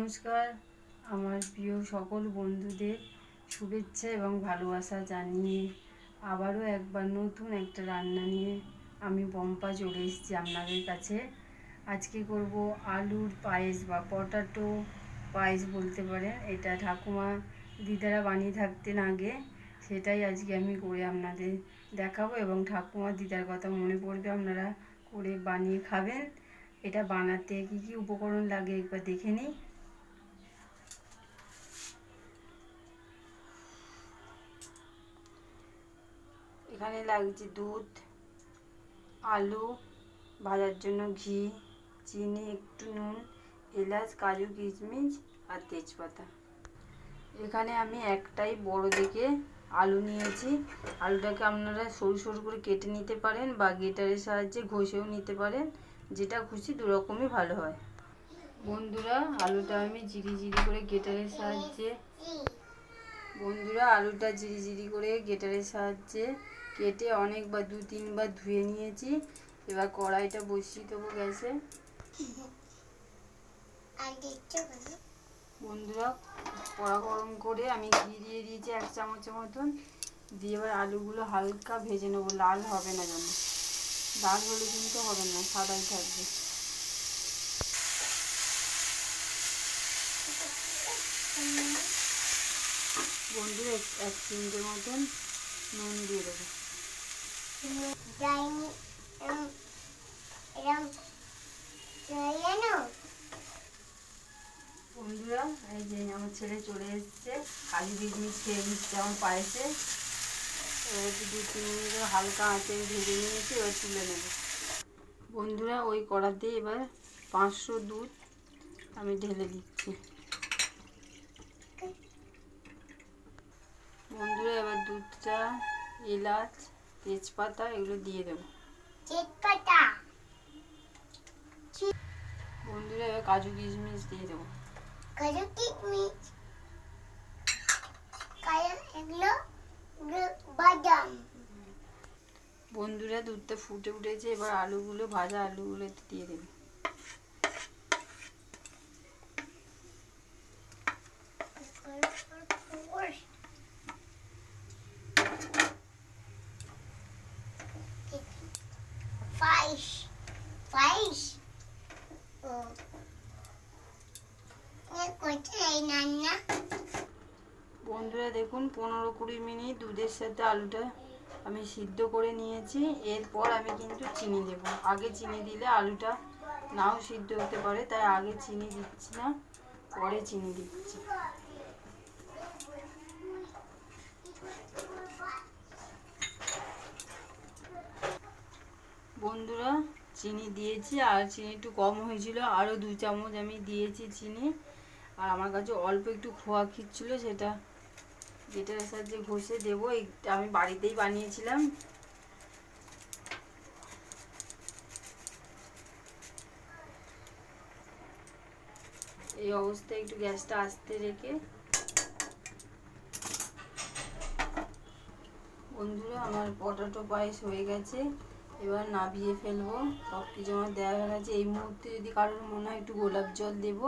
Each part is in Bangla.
নমস্কার। আমার প্রিয় সকল বন্ধুদের শুভেচ্ছা এবং ভালোবাসা জানিয়ে আবারও একবার নতুন একটা রান্না নিয়ে আমি পম্পা চলে এসেছি আপনাদের কাছে। আজকে করব আলুর পায়েস বা পটাটো পায়েস বলতে পারেন। এটা ঠাকুমা দিদারা বানিয়ে থাকতেন আগে, সেটাই আজকে আমি করে আপনাদের দেখাবো এবং ঠাকুমা দিদার কথা মনে পড়বে, আপনারা করে বানিয়ে খাবেন। এটা বানাতে কি কি উপকরণ লাগে একবার দেখে নিই। এখানে লাগছে দুধ, আলু ভাজার জন্য ঘি, চিনি, একটু নুন, এলাচ, কাজু, কিশমিশ আর তেজপাতা। এখানে আমি একটাই বড় দেখে আলু নিয়েছি। আলুটাকে আপনারা সরু সরু করে কেটে নিতে পারেন বা গ্রেটারের সাহায্যে ঘষেও নিতে পারেন, যেটা খুশি দু রকমই ভালো হয়। বন্ধুরা আলুটা আমি জিরি করে গ্রেটারের সাহায্যে গ্রেটারের সাহায্যে কেটে অনেকবার 2-3 বার ধুয়ে নিয়েছি। এবার কড়াইটা বসিয়ে দেবো গ্যাসে। বন্ধুরা কড়া গরম করে আমি ঘি দিয়ে দিয়েছি 1 চামচের মতন। দিয়ে এবার আলুগুলো হালকা ভেজে নেবো, লাল হবে না যেন। লাল হলে কিন্তু হবে না, সাদাই থাকবে। বন্ধুরা 1 চিমটের মতন নুন দিয়ে দেবো। বন্ধুরা এই যে আমার ছেলে চলে এসছে, কাজু কিশমিশ খেয়ে নিচ্ছে আমার পায়েসে। এবার একটু 2-3 মিনিট হালকা আঁচে ভেজে নিয়েছি, এবার তুলে নেব। বন্ধুরা ওই কড়াতে এবার 500 দুধ আমি ঢেলে দিচ্ছি। বন্ধুরা এবার দুধটা, এলাচ, তেজপাতা এগুলো দিয়ে দেবো। বন্ধুরা এবার কাজু কিশমিশ দিয়ে দেবো। বন্ধুরা দুধটা ফুটে উঠেছে, এবার আলুগুলো, ভাজা আলুগুলো দিয়ে দেবে। বন্ধুরা দেখুন 15-20 মিনিট দুধের সাথে আলুটা আমি সিদ্ধ করে নিয়েছি। এরপর আমি কিন্তু চিনি দেব। আগে চিনি দিলে আলুটা নাও সিদ্ধ হতে পারে, তাই আগে চিনি দিচ্ছি না, পরে চিনি দিচ্ছি। বন্ধুরা চিনি দিয়েছি, আর চিনি একটু কম হয়েছিল, আরও 2 চামচ আমি দিয়েছি চিনি। আর আমার কাছে অল্প একটু খোয়া ক্ষীর ছিল, সেটা গ্রেটারের সাহায্যে ঘষে দেবো। আমি বাড়িতেই বানিয়েছিলাম। এই অবস্থায় একটু গ্যাসটা আস্তে রেখে, বন্ধুরা আমার পটাটো পায়েস হয়ে গেছে। এবার নাবিয়ে ফেলবো। সব কিছু আমার দেওয়া হয়ে গেছে। এই মুহূর্তে যদি কারোর মনে হয় একটু গোলাপ জল দেবো,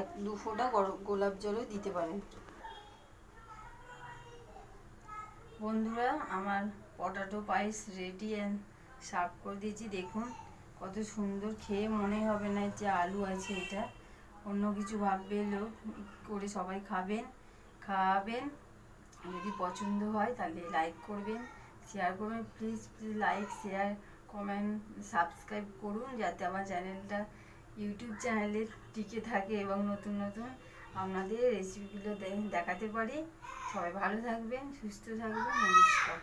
1-2 ফোঁটা গোলাপ জলও দিতে পারেন। বন্ধুরা আমার potato payesh ready and serve করে দিয়েছি। দেখুন কত সুন্দর, খেয়ে মনে হবে না যে আলু আছে, এটা অন্য কিছু ভাববে লোক করে। সবাই খাওয়াবেন। যদি পছন্দ হয় তাহলে লাইক করবেন, শেয়ার করবেন। Please like, share, comment, subscribe করুন, যাতে আমার চ্যানেলটা ইউটিউব চ্যানেলে টিকে থাকে এবং নতুন আপনাদের রেসিপিগুলো দেখাতে পারি। সবাই ভালো থাকবেন, সুস্থ থাকবেন। নমস্কার।